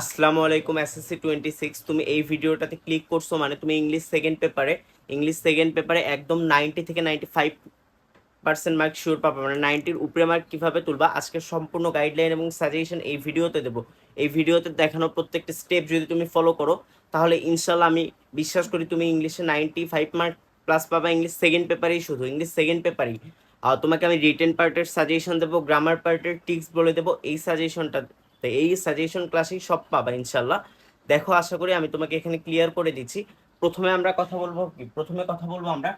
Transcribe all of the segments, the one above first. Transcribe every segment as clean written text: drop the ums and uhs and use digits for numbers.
আসসালামু আলাইকুম এসএসসি 26। তুমি এই ভিডিওটাতে ক্লিক করছো মানে তুমি ইংলিশ সেকেন্ড পেপারে একদম 90 থেকে 95% মার্ক শিওর পাবে। মানে 90-র উপরে মার্ক কিভাবে তুলবা আজকে সম্পূর্ণ গাইডলাইন এবং সাজেশন এই ভিডিওতে দেবো। এই ভিডিওতে দেখানো প্রত্যেকটা স্টেপ যদি তুমি ফলো করো তাহলে ইনশাল্লাহ আমি বিশ্বাস করি তুমি ইংলিশে 95 মার্ক প্লাস পাবা। ইংলিশ সেকেন্ড পেপারেই, শুধু ইংলিশ সেকেন্ড পেপারই। তোমাকে আমি রিটেন পার্টের সাজেশন দেবো, গ্রামার পার্টের টিক্স বলে দেবো। এই সাজেশন ক্লাসেই সব পাবা ইনশাল্লাহ। দেখো, আশা করি আমি তোমাকে এখানে ক্লিয়ার করে দিচ্ছি। প্রথমে কথা বলবো আমরা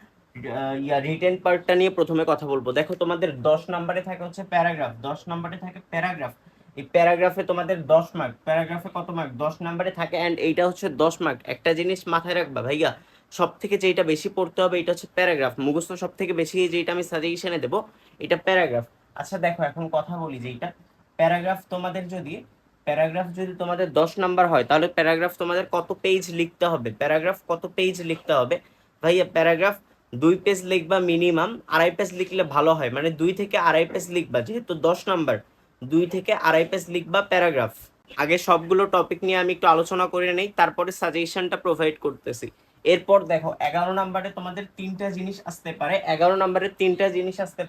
রিটেন পার্টটা নিয়ে প্রথমে কথা বলবো। দেখো, তোমাদের 10 নম্বরে থাকে হচ্ছে প্যারাগ্রাফ। 10 নম্বরে থাকে প্যারাগ্রাফ। এই প্যারাগ্রাফে তোমাদের 10 মার্ক। প্যারাগ্রাফে কত মার্ক? 10 নম্বরে থাকে। অ্যান্ড এইটা হচ্ছে 10 মার্ক। একটা জিনিস মাথায় রাখবা ভাইয়া, সব থেকে যেটা বেশি পড়তে হবে এটা হচ্ছে প্যারাগ্রাফ। মুখস্থ সব থেকে বেশি যেটা আমি সাজেশনে দেবো এটা প্যারাগ্রাফ। আচ্ছা দেখো, এখন কথা বলি যে এটা প্যারাগ্রাফ যদি তোমাদের 10 নাম্বার হয় তাহলে প্যারাগ্রাফ তোমাদের কত পেজ লিখতে হবে? ভাইয়া প্যারাগ্রাফ 2 পেজ লিখবা মিনিমাম। 2.5 পেজ লিখলে ভালো হয়, মানে 2 থেকে 2.5 পেজ লিখবা। যেহেতু 10 নাম্বার, 2 থেকে 2.5 পেজ লিখবা প্যারাগ্রাফ। আগে সবগুলো টপিক নিয়ে আমি একটু আলোচনা করে নেই, তারপরে সাজেশনটা প্রোভাইড করতেছি। এরপর দেখো, 11 নম্বরে তোমাদের তিনটা জিনিস আসতে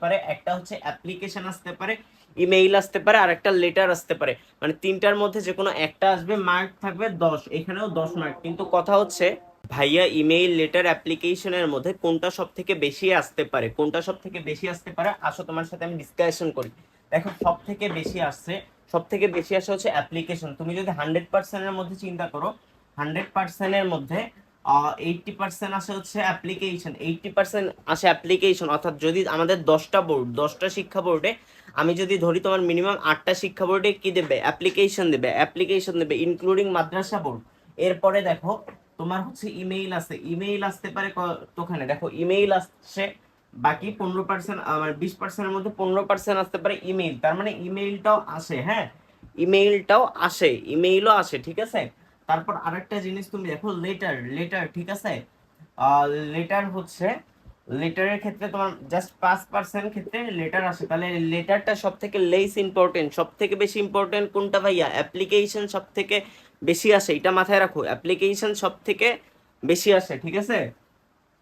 পারে। একটা হচ্ছে অ্যাপ্লিকেশন আসতে পারে, ইমেইল আসতে পারে, আর একটা লেটার আসতে পারে। মানে তিনটার মধ্যে যে কোনো একটা আসবে, মার্ক থাকবে 10। এখানেও 10 মার্ক। কিন্তু কথা হচ্ছে ভাইয়া, ইমেইল, লেটার, অ্যাপ্লিকেশনের মধ্যে কোনটা সব থেকে বেশি আসতে পারে? আসো তোমার সাথে আমি ডিসকাশন করি। দেখো, সব থেকে বেশি আসে হচ্ছে অ্যাপ্লিকেশন। তুমি যদি 100%-এর মধ্যে চিন্তা করো, 100%-এর মধ্যে 80% আসে হচ্ছে অ্যাপ্লিকেশন। 80% আসে অ্যাপ্লিকেশন। অর্থাৎ যদি আমাদের 10টা শিক্ষা বোর্ডে আমি যদি ধরি, তোমার মিনিমাম 8টা শিক্ষা বোর্ডে কি দেবে? অ্যাপ্লিকেশন দেবে ইনক্লুডিং মাদ্রাসা বোর্ড। এরপরে দেখো, তোমার হচ্ছে ইমেইল আছে। ইমেইল আসতে পারে কতখানে? দেখো, ইমেইল আসছে বাকি 15%, মানে 20%-এর মধ্যে 15% আসতে পারে ইমেইল। তার মানে ইমেইলটাও আসে, হ্যাঁ, ইমেইলও আসে, ঠিক আছে। তারপর আরেকটা জিনিস তুমি দেখো, লেটার, ঠিক আছে। লেটার হচ্ছে, লেটারের ক্ষেত্রে তোমার জাস্ট 5% ক্ষেত্রে লেটার আসে। তাহলে লেটারটা সব থেকে লেস ইম্পর্টেন্ট। সব থেকে বেশি ইম্পর্টেন্ট কোনটা ভাইয়া? অ্যাপ্লিকেশন সব থেকে বেশি আসে, এটা মাথায় রাখো। অ্যাপ্লিকেশন সব থেকে বেশি আসে, ঠিক আছে।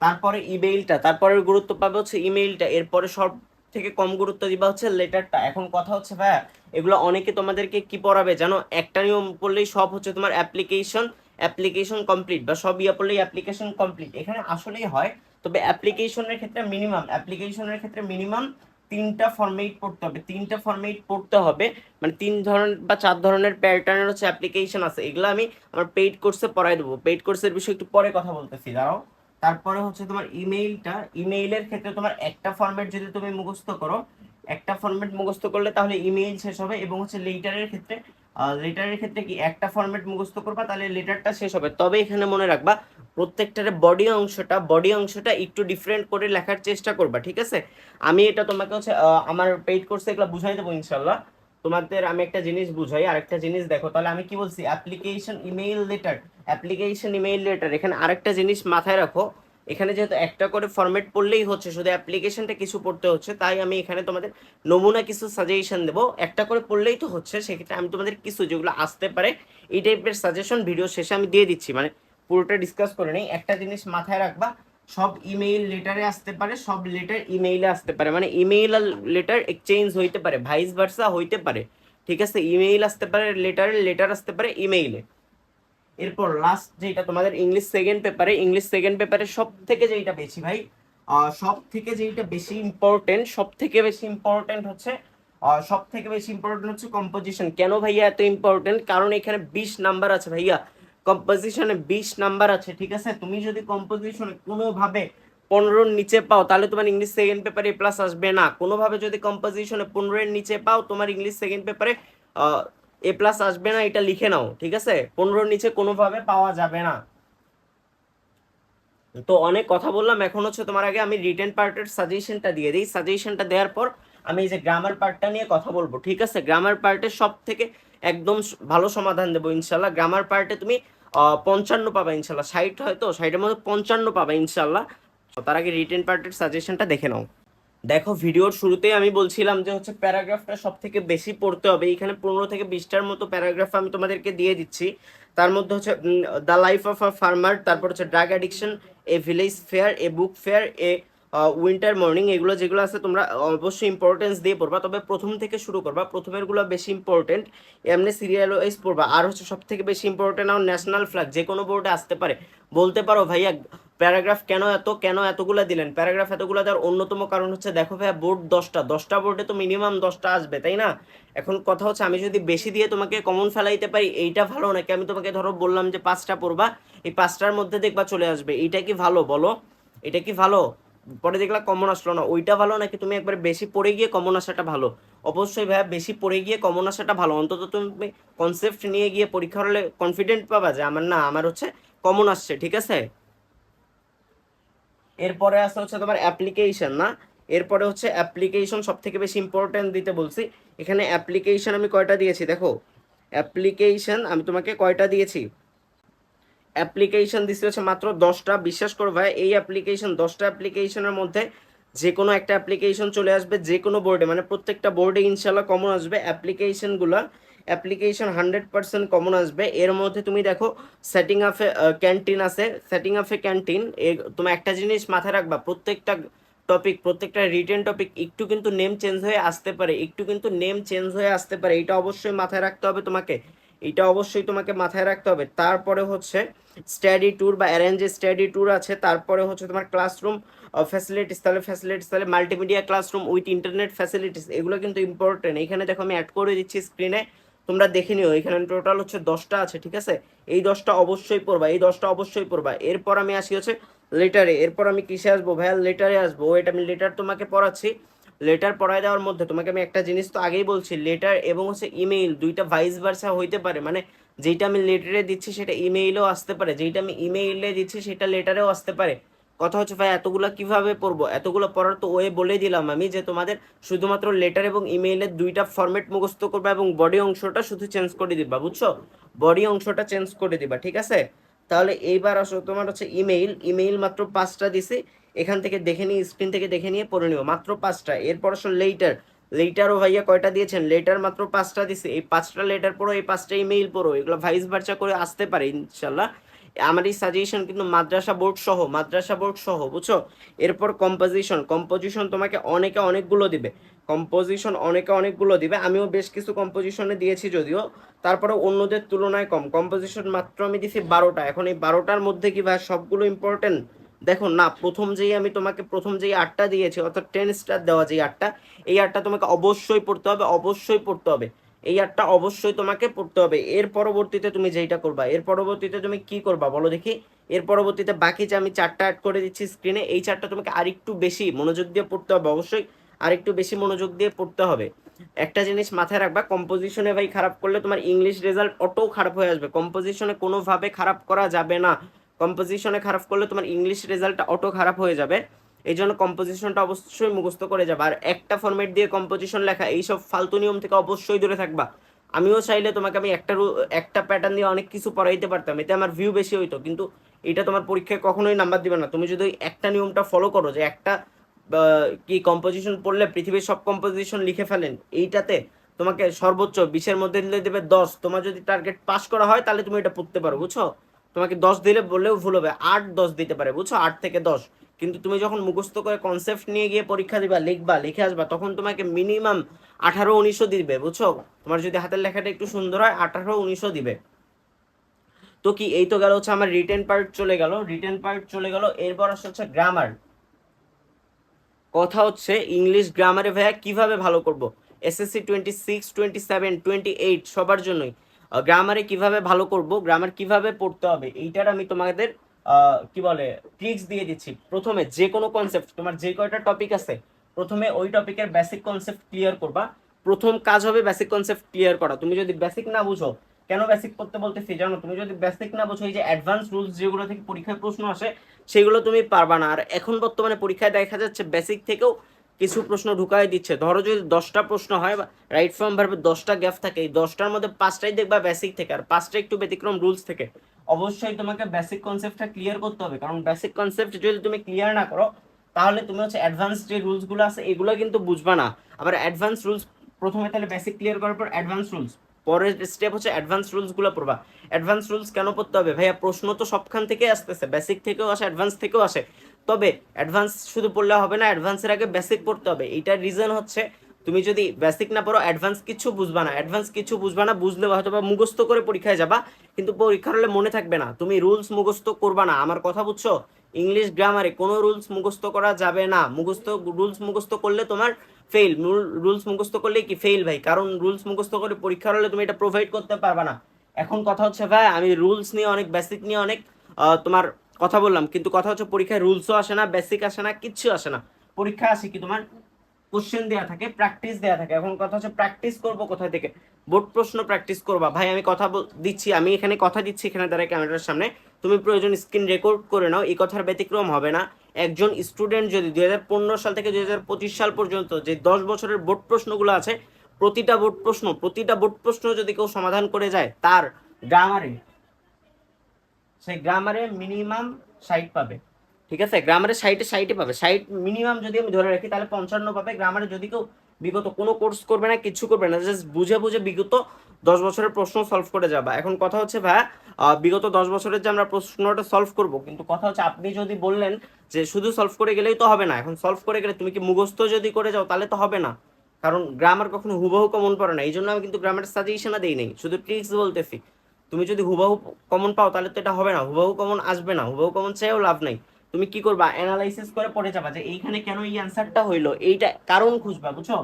তারপরে ইমেইলটা, তারপরে গুরুত্ব পাবে হচ্ছে ইমেইলটা। এরপরে সব থেকে কম গুরুত্ব দিবা হচ্ছে লেটারটা। এখন কথা হচ্ছে ভাইয়া, এগুলো অনেকে তোমাদেরকে কি পড়াবে জানো? একটা নিয়ম পড়লেই সব হচ্ছে তোমার অ্যাপ্লিকেশন কমপ্লিট, বা সব পড়লেই অ্যাপ্লিকেশন কমপ্লিট। এখানে আসলেই হয়, তবে অ্যাপ্লিকেশনের ক্ষেত্রে মিনিমাম 3টা ফরম্যাট পড়তে হবে। মানে 3 ধরনের বা 4 ধরনের প্যাটার্নের হচ্ছে অ্যাপ্লিকেশন আছে। এগুলো আমি আমার পেইড কোর্সে পড়াই দেবো। পেইড কোর্সের বিষয়ে একটু পরে কথা বলতেছি, দাঁড়াও। তারপরে হচ্ছে তোমার ইমেইলের ক্ষেত্রে তোমার একটা ফরম্যাট মুখস্থ করলে তাহলে ইমেইল শেষ হবে। এবং হচ্ছে লেটারের ক্ষেত্রে কি একটা ফরম্যাট মুখস্থ করবা তাহলে লেটারটা শেষ হবে। তবে এখানে মনে রাখবা, প্রত্যেকটার বডি অংশটা একটু ডিফারেন্ট করে লেখার চেষ্টা করবা, ঠিক আছে। আমি এটা তোমাকে হচ্ছে আমার পেইড কোর্সে এগুলো বুঝাই দেবো ইনশাল্লাহ। তোমাদের আমি একটা জিনিস বুঝাই, আরেকটা জিনিস দেখো। তাহলে আমি কি বলছি? Application, email, letter. এখানে আরেকটা জিনিস মাথায় রাখো। এখানে যেহেতু একটা করে ফরম্যাট পড়লেই হচ্ছে, শুধু অ্যাপ্লিকেশনটা কিছু পড়তে হচ্ছে, তাই আমি এখানে তোমাদের নমুনা কিছু সাজেশন দেবো। একটা করে পড়লেই তো হচ্ছে, সেক্ষেত্রে আমি তোমাদের কিছু যেগুলো আসতে পারে এই টাইপের সাজেশন ভিডিও শেষে আমি দিয়ে দিচ্ছি। মানে পুরোটা ডিসকাস করে নেই। একটা জিনিস মাথায় রাখবা, সব ইমেইল লেটারে আসতে পারে, সব লেটার ইমেইলে আসতে পারে। মানে ইমেইল আর লেটার এক্সচেঞ্জ হইতে পারে, ভাইস ভার্সা হইতে পারে, ঠিক আছে। ইমেইল আসতে পারে লেটারে, লেটার আসতে পারে ইমেইলে। এরপর লাস্ট যেটা তোমাদের ইংলিশ সেকেন্ড পেপারে সব থেকে বেশি ইম্পর্টেন্ট হচ্ছে কম্পোজিশন। কেন ভাইয়া এত ইম্পর্টেন্ট? কারণ এখানে 20 নাম্বার আছে ভাইয়া। কম্পোজিশনে 20 নাম্বার আছে, ঠিক আছে। তুমি যদি কম্পোজিশনে কোনোভাবে 15-র নিচে পাও তাহলে তোমার ইংলিশ সেকেন্ড পেপারে প্লাস আসবে না। কোনোভাবে যদি কম্পোজিশনে 15-এর নিচে পাও, তোমার ইংলিশ সেকেন্ড পেপারে প্লাস আসবে না। এটা লিখে নাও, ঠিক আছে। 15-র নিচে কোনোভাবে পাওয়া যাবে না। তো অনেক কথা বললাম, এখন হচ্ছে তোমার আগে আমি রিটেন পার্টের সাজেশনটা দিয়ে দিই। সাজেশনটা দেওয়ার পর আমি এই যে গ্রামার পার্টটা নিয়ে কথা বলবো, ঠিক আছে। গ্রামার পার্টের সব থেকে একদম ভালো সমাধান দেবো ইনশাল্লাহ। গ্রামার পার্টে তুমি 55 পাবা ইনশাল্লাহ। 60 হয়তো 60-এর মধ্যে 55 পাবা ইনশাল্লাহ। তার আগে রিটেন পার্টের সাজেশনটা দেখে নাও। দেখো ভিডিওর শুরুতেই আমি বলছিলাম যে হচ্ছে প্যারাগ্রাফটা সব থেকে বেশি পড়তে হবে। এখানে 15 থেকে 20টার মতো প্যারাগ্রাফ আমি তোমাদেরকে দিয়ে দিচ্ছি। তার মধ্যে হচ্ছে the life of a farmer, তারপর হচ্ছে drug addiction, a village fair, A book fair, a winter morning, এগুলো যেগুলো আছে তোমরা অবশ্যই ইম্পর্টেন্স দিয়ে পড়বা, তবে প্রথম থেকে শুরু করবা, প্রথমেরগুলো বেশি ইম্পর্টেন্ট, এমনি সিরিয়াল ওয়াইজ পড়বা। আর হচ্ছে সব থেকে বেশি ইম্পর্টেন্ট আর ন্যাশনাল ফ্ল্যাগ, যে কোনো বোর্ডে আসতে পারে। বলতে পারো ভাইয়া প্যারাগ্রাফ কেন এতগুলা দিলেন? প্যারাগ্রাফ এতগুলা দেওয়ার অন্যতম কারণ হচ্ছে দেখো ভাইয়া বোর্ড 10টা বোর্ডে তো মিনিমাম 10টা আসবে, তাই না? এখন কথা হচ্ছে আমি যদি বেশি দিয়ে তোমাকে কমন ফেলাইতে পারি এইটা ভালো, নাকি আমি তোমাকে ধরো বললাম যে 5টা পড়বা, এই 5টার মধ্যে দেখবা চলে আসবে, এইটা কি ভালো বলো? এটা কি ভালো? পরে দেখলা কমন আসলো না, ওইটা ভালো নাকি তুমি একবার বেশি পড়ে গিয়ে কমন আসাটা ভালো? অবশ্যই ভাইয়া বেশি পড়ে গিয়ে কমন আসাটা ভালো। অন্তত তুমি কনসেপ্ট নিয়ে গিয়ে পরীক্ষা হলে কনফিডেন্ট পাবা যে আমার হচ্ছে কমন আসছে, ঠিক আছে? এরপরে আছে হচ্ছে তোমার অ্যাপ্লিকেশন, না? এরপরে হচ্ছে অ্যাপ্লিকেশন সব থেকে বেশি ইম্পর্টেন্ট দিতে বলছি। এখানে অ্যাপ্লিকেশন আমি কয়টা দিয়েছি দেখো, অ্যাপ্লিকেশন আমি তোমাকে কয়টা দিয়েছি, অ্যাপ্লিকেশন দিচ্ছি হচ্ছে মাত্র 10টা। বিশ্বাস করো ভাই, এই অ্যাপ্লিকেশন 10টা অ্যাপ্লিকেশনের মধ্যে যে কোনো একটা অ্যাপ্লিকেশন চলে আসবে যে কোনো বোর্ডে, মানে প্রত্যেকটা বোর্ডে ইনশাল্লাহ কমন আসবে অ্যাপ্লিকেশনগুলো। অ্যাপ্লিকেশন 100% কমন আসবে। এর মধ্যে তুমি দেখো সেটিং আপ এ ক্যান্টিন আছে, সেটিং আপ এ ক্যান্টিন। তোমার একটা জিনিস মাথায় রাখবা, প্রত্যেকটা টপিক, প্রত্যেকটা রিটেন টপিক একটু কিন্তু নেম চেঞ্জ হয়ে আসতে পারে, একটু কিন্তু নেম চেঞ্জ হয়ে আসতে পারে, এটা অবশ্যই মাথায় রাখতে হবে তোমাকে, এটা অবশ্যই তোমাকে মাথায় রাখতে হবে। তারপরে হচ্ছে স্টাডি ট্যুর বা অ্যারেঞ্জ স্টাডি ট্যুর আছে। তারপরে হচ্ছে তোমার ক্লাসরুম ফ্যাসিলিটিস, তাহলে multimedia classroom with internet facilities, এগুলো কিন্তু ইম্পর্টেন্ট। এখানে দেখো আমি অ্যাড করে দিচ্ছি স্ক্রিনে, তোমরা দেখে নিও। এখানে টোটাল হচ্ছে 10টা আছে, ঠিক আছে? এই 10টা অবশ্যই পড়বা, এই 10টা অবশ্যই পড়বা। এরপর আমি আসি হচ্ছে লেটারে। এরপর আমি কিসে আসবো ভাইয়া? লেটারে আসবো। এটা আমি লেটার তোমাকে পড়াচ্ছি। লেটার পড়ায় দেওয়ার মধ্যে তোমাকে আমি একটা জিনিস তো আগেই বলছি, লেটার এবং হচ্ছে ইমেইল দুইটা ভাইস ভার্সা হইতে পারে, মানে যেটা আমি লেটারে দিচ্ছি সেটা ইমেইলেও আসতে পারে, যেটা আমি ইমেইলে দিচ্ছি সেটা লেটারেও আসতে পারে। কথা হচ্ছে ভাই এতগুলো কিভাবে পড়বো? এতগুলো পড়ার তো ওয়ে বলে দিলাম আমি, যে তোমাদের শুধুমাত্র লেটার এবং ইমেইলের দুইটা ফরম্যাট মুখস্থ করবা এবং বডি অংশটা শুধু চেঞ্জ করে দিবা, বুঝছো? বডি অংশটা চেঞ্জ করে দিবা, ঠিক আছে? তাহলে এইবার আসো তোমার হচ্ছে ইমেইল। ইমেইল মাত্র 5টা দিছি, এখান থেকে দেখে নিয়ে, স্ক্রিন থেকে দেখে নিয়ে পড়ে নিও, মাত্র 5টা। এরপর আসো লেটার। লেটারও ভাইয়া কয়টা দিয়েছেন? লেটার মাত্র 5টা দিছে। এই 5টা লেটার পড়ো, এই 5টা ইমেইল পড়ো, এগুলো ভাইস ভার্সা করে আসতে পারে ইনশাল্লাহ। আমার এই সাজেশন কিন্তু মাদ্রাসা বোর্ড সহ, মাদ্রাসা বোর্ড সহ, বুঝছো? এরপর কম্পোজিশন। কম্পোজিশন তোমাকে অনেকে অনেকগুলো দিবে, কম্পোজিশন অনেকে অনেকগুলো দিবে, আমিও বেশ কিছু কম্পোজিশনে দিয়েছি যদিও, তারপরে অন্যদের তুলনায় কম। কম্পোজিশন মাত্র আমি দিছি 12টা। এখন এই 12টার মধ্যে কি ভাই সবগুলো ইম্পর্টেন্ট? দেখো না, প্রথম যেই 8টা দিয়েছি, অর্থাৎ 10 স্টার দেওয়া যেই 8টা, এই 8টা তোমাকে অবশ্যই পড়তে হবে, অবশ্যই পড়তে হবে। এই 8টা অবশ্যই তোমাকে পড়তে হবে। এর পরবর্তীতে তুমি যেইটা করবা, এর পরবর্তীতে তুমি কি করবা বলো দেখি? এর পরবর্তীতে বাকি যে আমি 4টা অ্যাড করে দিচ্ছি স্ক্রিনে, এই 4টা তোমাকে আরেকটু বেশি মনোযোগ দিয়ে পড়তে হবে, অবশ্যই আরেকটু বেশি মনোযোগ দিয়ে পড়তে হবে। একটা জিনিস মাথায় রাখবা, কম্পোজিশনে ভাই খারাপ করলে তোমার ইংলিশ রেজাল্ট অটো খারাপ হয়ে আসবে। কম্পোজিশনে কোনোভাবে খারাপ করা যাবে না, কম্পোজিশনে খারাপ করলে তোমার ইংলিশ রেজাল্টটা অটো খারাপ হয়ে যাবে। এই জন্য কম্পোজিশনটা অবশ্যই মুখস্থ করে যাবে। আর একটা ফরম্যাট দিয়ে কম্পোজিশন লেখা, এইসব ফালতু নিয়ম থেকে অবশ্যই দূরে থাকবা। আমিও চাইলে তোমাকে আমি একটা প্যাটার্ন দিয়ে অনেক কিছু পড়াইতে পারতাম, এতে আমার ভিউ বেশি হইতো, কিন্তু এটা তোমার পরীক্ষায় কখনোই নাম্বার দিবে না। তুমি যদি ওই একটা নিয়মটা ফলো করো, যে একটা কি কম্পোজিশন পড়লে পৃথিবীর সব কম্পোজিশন লিখে ফেলেন, এইটাতে তোমাকে সর্বোচ্চ 20-এর মধ্যে দিলে দেবে 10। তোমার যদি টার্গেট পাস করা হয় তাহলে তুমি এটা পড়তে পারো, বুঝছো? তোমাকে 10 দিলে বললেও ভুল হবে, 8-10 দিতে পারে, বুঝছো? 8 থেকে 10। কিন্তু তুমি যখন মুখস্থ করে কনসেপ্ট নিয়ে গিয়ে পরীক্ষা দিবা, লিখবা, লিখে আসবা, তখন তোমাকে মিনিমাম 18-19ও দিবে, বুঝছো? তোমার যদি হাতের লেখাটা একটু সুন্দর হয় 18-19ও দিবে। তো কি, এই তো গেল হচ্ছে আমার রিটেন পার্ট চলে গেল, রিটেন পার্ট চলে গেল। এরপর আসছে হচ্ছে গ্রামার। কথা হচ্ছে ইংলিশ গ্রামারে ভাইয়া কিভাবে ভালো করব? এসএসসি 26, 27, 28 সবার জন্যই গ্রামারে কিভাবে ভালো করব, গ্রামার কিভাবে পড়তে হবে, এইটার আমি তোমাদের কি বলে ট্রিক্স দিয়ে দিচ্ছি। প্রথমে যে কোনো কনসেপ্ট, তোমার যে কয়টা টপিক আছে, প্রথমে ওই টপিকের বেসিক কনসেপ্ট ক্লিয়ার করবা। প্রথম কাজ হবে বেসিক কনসেপ্ট ক্লিয়ার করা। তুমি যদি বেসিক না বুঝো, কেন বেসিক করতে বলতেছি জানো? তুমি যদি বেসিক না বুঝো, এই যে অ্যাডভান্স রুলস যেগুলো থেকে পরীক্ষায় প্রশ্ন আসে, সেগুলো তুমি পারবা না। আর এখন বর্তমানে পরীক্ষায় দেখা যাচ্ছে বেসিক থেকেও কিছু প্রশ্ন ঢুকাই দিচ্ছে। ধরো যদি 10টা প্রশ্ন হয়, রাইট ফর্ম ভার্বে 10টা গ্যাপ থাকে, এই 10টার মধ্যে 5টাই দেখবা বেসিক থেকে, আর 5টা একটু ব্যতিক্রম রুলস থেকে। অবশ্যই তোমাকে বেসিক কনসেপ্টটা ক্লিয়ার করতে হবে, কারণ বেসিক কনসেপ্ট যদি তুমি ক্লিয়ার না করো, তাহলে তুমি হচ্ছে অ্যাডভান্স যে রুলসগুলো আছে এগুলো কিন্তু বুঝবা না। আবার অ্যাডভান্স রুলস প্রথমে তাহলে বেসিক ক্লিয়ার করার পর অ্যাডভান্স রুলস, পরের স্টেপ হচ্ছে অ্যাডভান্স রুলসগুলো পড়বা। অ্যাডভান্স রুলস কেন পড়তে হবে ভাইয়া? প্রশ্ন তো সবখান থেকে আসতেছে, বেসিক থেকেও আসে, অ্যাডভান্স থেকেও আসে। তবে অ্যাডভান্স শুধু পড়লে হবে না, অ্যাডভান্সের আগে বেসিক পড়তে হবে। এইটার রিজন হচ্ছে তুমি যদি বেসিক না পড়ো অ্যাডভান্স কিছু বুঝবা না, অ্যাডভান্স কিছু বুঝবা না, বুঝলে হয়তো বা মুখস্থ করে পরীক্ষায় যাবা, কিন্তু পরীক্ষার হলে মনে থাকবে না। তুমি রুলস মুখস্থ করবা না, আমার কথা বুঝছো? ইংলিশ গ্রামারে কোনো রুলস মুখস্থ করা যাবে না। রুলস মুখস্থ করলে তোমার ফেল। রুলস মুখস্থ করলে কি ফেল ভাই? কারণ রুলস মুখস্থ করে পরীক্ষার হলে তুমি এটা প্রোভাইড করতে পারবা না। এখন কথা হচ্ছে ভাই, আমি রুলস নিয়ে অনেক, বেসিক নিয়ে অনেক তোমার কথা বললাম, কিন্তু কথা হচ্ছে পরীক্ষায় রুলসও আসে না, বেসিক আসে না, কিচ্ছু আসে না। পরীক্ষা আসে কি তোমার কোশ্চেন দেওয়া থাকে, প্র্যাকটিস দেওয়া থাকে। এখন কথা হচ্ছে প্র্যাকটিস করবো কোথা থেকে? বোর্ড প্রশ্ন প্র্যাকটিস করবা ভাই। আমি কথা দিচ্ছি, আমি এখানে কথা দিচ্ছি, এখানে দাঁড়ায় ক্যামেরার সামনে, তুমি প্রয়োজন স্ক্রিন রেকর্ড করে নাও, এই কথার ব্যতিক্রম হবে না। একজন স্টুডেন্ট যদি 2015 সাল থেকে 2025 সাল পর্যন্ত যে 10 বছরের বোর্ড প্রশ্নগুলো আছে, প্রতিটা বোর্ড প্রশ্ন যদি কেউ সমাধান করে যায়, তার গ্রামারে, সেই গ্রামারে মিনিমাম 60 পাবে। ঠিক আছে, গ্রামারে 60 পাবে, 60 মিনিমাম যদি আমি ধরে রাখি তাহলে 55 পাবে। গ্রামারে যদি কেউ বিগত কোনো কোর্স করবে না, কিছু করবে না, জাস্ট বুঝে বুঝে বিগত 10 বছরের প্রশ্ন সলভ করে যাবা। এখন কথা হচ্ছে ভাই, বিগত 10 বছরের যে আমরা প্রশ্নটা সলভ করব, কিন্তু কথা হচ্ছে আপনি যদি বললেন যে শুধু সলভ করে গেলেই তো হবে না। এখন সলভ করে গেলে তুমি কি মুখস্থ যদি করে যাও তাহলে তো হবে না, কারণ গ্রামার কখনো হুবহু কমন পড়ে না। এই জন্য আমি কিন্তু গ্রামারের সাজেশনও দেই নাই, শুধু ট্রিক্স বলতেছি। তুমি যদি হুবহু কমন পাও তাহলে তো এটা হবে না, হুবহু কমন আসবে না, হুবহু কমন চাইও লাভ নাই। তুমি কি করবা? অ্যানালাইসিস করে পড়ে যাবা যে এইখানে কেন এই অ্যান্সারটা হইলো, এইটা কারণ খুঁজবা, বুঝছো?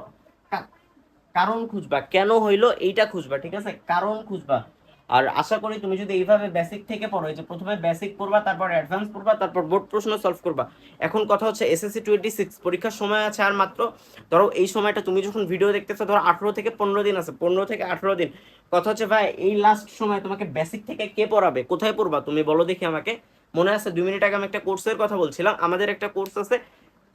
কারণ খুঁজবা, কেন হইলো এইটা খুঁজবা, ঠিক আছে? কারণ খুঁজবা। আর আশা করি তুমি যদি এইভাবে বেসিক থেকে পড়ো, যে প্রথমে বেসিক পড়বা, তারপর অ্যাডভান্স পড়বা, তারপর বোর্ড প্রশ্ন সলভ করবা। এখন কথা হচ্ছে এসএসসি 26 পরীক্ষার সময় আছে আর মাত্র, ধরো এই সময়টা তুমি যখন ভিডিও দেখতেছো, ধরো 18 থেকে 15 দিন আছে, 15 থেকে 18 দিন। কথা হচ্ছে ভাই, এই লাস্ট সময় তোমাকে বেসিক থেকে কে পড়াবে? কোথায় পড়বা তুমি বলো দেখি আমাকে। মনে আছে 2 মিনিট আগে আমি একটা কোর্সের কথা বলছিলাম, আমাদের একটা কোর্স আছে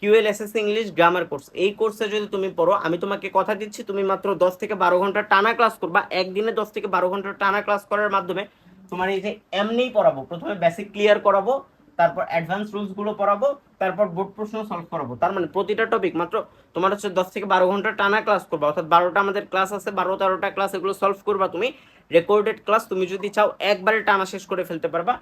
QLSS ইংলিশ গ্রামার কোর্স। এই কোর্সে যদি তুমি পড়ো, আমি তোমাকে কথা দিচ্ছি, তুমি মাত্র 10 থেকে 12 ঘন্টা টানা ক্লাস করবা। একদিনে 10 থেকে 12 ঘন্টা টানা ক্লাস করার মাধ্যমে তোমার এই যে এমনিই পড়াবো, প্রথমে বেসিক ক্লিয়ার করাবো, তারপর অ্যাডভান্স রুলস গুলো পড়াবো, তারপর বোর্ড প্রশ্ন সলভ করাবো। তার মানে প্রতিটা টপিক মাত্র তোমার হচ্ছে 10 থেকে 12 ঘন্টা টানা ক্লাস করবা, অর্থাৎ 12টা আমাদের ক্লাস আছে, 12-13টা ক্লাস, এগুলো সলভ করবা তুমি। রেকর্ডেড ক্লাস, তুমি যদি চাও একবারে টানা শেষ করে ফেলতে পারবা।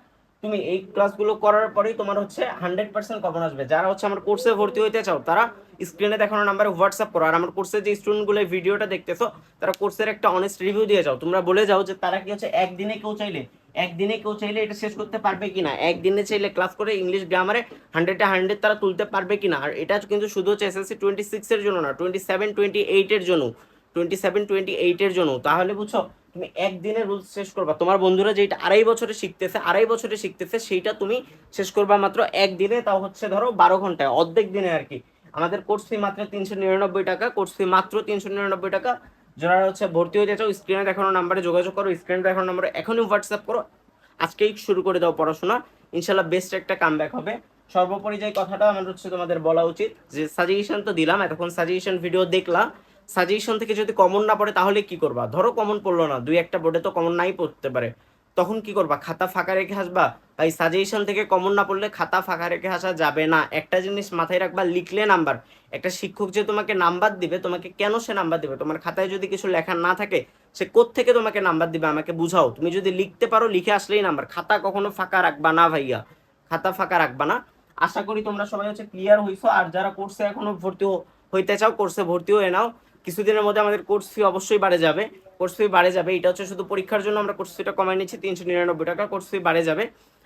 তুমি এই ক্লাসগুলো করার পরেই তোমার হচ্ছে 100% কমন আসবে। যারা হচ্ছে আমার কোর্সে ভর্তি হইতে চাও, তারা স্ক্রিনে দেখানো নাম্বারে হোয়াটসঅ্যাপ করো। আর আমার কোর্সে যে স্টুডেন্টগুলো ভিডিওটা দেখতেছো, তারা কোর্সের একটা অনেস্ট রিভিউ দিয়ে যাও। তোমরা বলে যাও যে তারা কি হচ্ছে একদিনে কেউ চাইলে এটা শেষ করতে পারবে কিনা, একদিনে চাইলে ক্লাস করে ইংলিশ গ্রামারে 100-100 তারা তুলতে পারবে কিনা। আর এটা কিন্তু শুধু হচ্ছে এসএসসি 26 এর জন্য না, 27-28 এর জন্য, 27-28 এর জন্য। তাহলে বুঝছো, তুমি একদিনে রুলস শেষ করবা। তোমার বন্ধুরা যেটা আড়াই বছরে শিখতেছে সেইটা তুমি শেষ করবা মাত্র একদিনে, তাও হচ্ছে ধরো 12 ঘন্টায়, অর্ধেক দিনে আর কি। আমাদের কোর্স ফি মাত্র 399 টাকা, কোর্স ফি মাত্র 399 টাকা। যারা হচ্ছে ভর্তি হতে চাও, স্ক্রিনে দেখানো নাম্বারে যোগাযোগ করো, স্ক্রিনে দেখানো নাম্বারে এখনই হোয়াটসঅ্যাপ করো, আজকেই শুরু করে দাও পড়াশোনা। ইনশাল্লাহ বেস্ট একটা কামব্যাক হবে। সর্বোপরি যে কথাটা আমার হচ্ছে তোমাদের বলা উচিত, যে সাজেশন তো দিলাম, এতক্ষণ সাজেশন ভিডিও দেখলা, সাজেশন থেকে যদি কমন না পড়ে তাহলে কি করবা? ধরো কমন পড়লো না, 2-1টা বোর্ডে তো কমন নাই পড়তে পারে, তখন কি করবা? খাতা ফাঁকা রেখে আসবা? তাই সাজেশন থেকে কমন না পড়লে খাতা ফাঁকা রেখে আসা যাবে না। একটা জিনিস মাথায় রাখবা, লিখলে নাম্বার, একটা শিক্ষক যে তোমাকে নাম্বার দিবে, তোমাকে কেন সে নাম্বার দিবে? তোমার খাতায় যদি কিছু লেখা না থাকে, সে কোত্থেকে তোমাকে নাম্বার দিবে আমাকে বুঝাও। তুমি যদি লিখতে পারো, লিখে আসলেই নাম্বার। খাতা কখনো ফাঁকা রাখবা না ভাইয়া, খাতা ফাঁকা রাখবা না। আশা করি তোমরা সবাই হচ্ছে ক্লিয়ার হইছো। আর যারা কোর্সে এখনো ভর্তি হইতে চাও, কোর্সে ভর্তি হয়ে নাও। কিছুদিনের মধ্যে আমাদের কোর্স ফি অবশ্যই বাড়ে যাবে, কোর্স ফি বাড়ে যাবে। এটা হচ্ছে শুধু পরীক্ষার জন্য আমরা কোর্স ফিটা কমাই নিচ্ছি, 399 টাকা কোর্স ফি বাড়ে যাবে।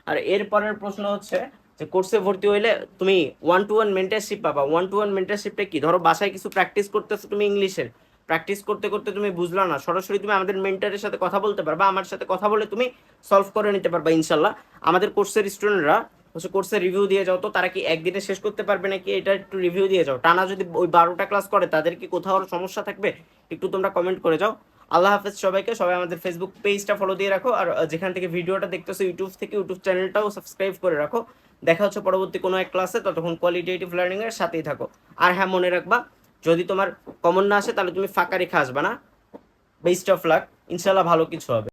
আর এরপরের প্রশ্ন হচ্ছে যে কোর্সে ভর্তি হইলে তুমি 1-to-1 মেন্টরশিপ পাবা। 1-to-1 মেন্টরশিপটা কি? ধরো বাসায় কিছু প্র্যাকটিস করতেছো তুমি ইংলিশের, প্র্যাকটিস করতে করতে তুমি বুঝলা না, সরাসরি তুমি আমাদের মেন্টরের সাথে কথা বলতে পারবা, আমার সাথে কথা বলে তুমি সলভ করে নিতে পারবা ইনশাল্লাহ। আমাদের কোর্সের স্টুডেন্টরা হচ্ছে কোর্সের রিভিউ দিয়ে যাও তো, তারা কি একদিনে শেষ করতে পারবে নাকি, এটা একটু রিভিউ দিয়ে যাও। টানা যদি ওই 12টা ক্লাস করে, তাদের কি কোথাও সমস্যা থাকবে? একটু তোমরা কমেন্ট করে যাও। আল্লাহ হাফেজ সবাইকে। সবাই আমাদের ফেসবুক পেজটা ফলো দিয়ে রাখো, আর যেখান থেকে ভিডিওটা দেখতেছো ইউটিউব থেকে, ইউটিউব চ্যানেলটাও সাবস্ক্রাইব করে রাখো। দেখা হচ্ছে পরবর্তী কোনো এক ক্লাসে, ততক্ষণ কোয়ালিটেটিভ লার্নিং এর সাথেই থাকো। আর হ্যাঁ, মনে রাখবা, যদি তোমার কমন না আসে তাহলে তুমি ফাঁকা রেখে আসবা না। বেস্ট অফ লাক, ইনশাল্লাহ ভালো কিছু হবে।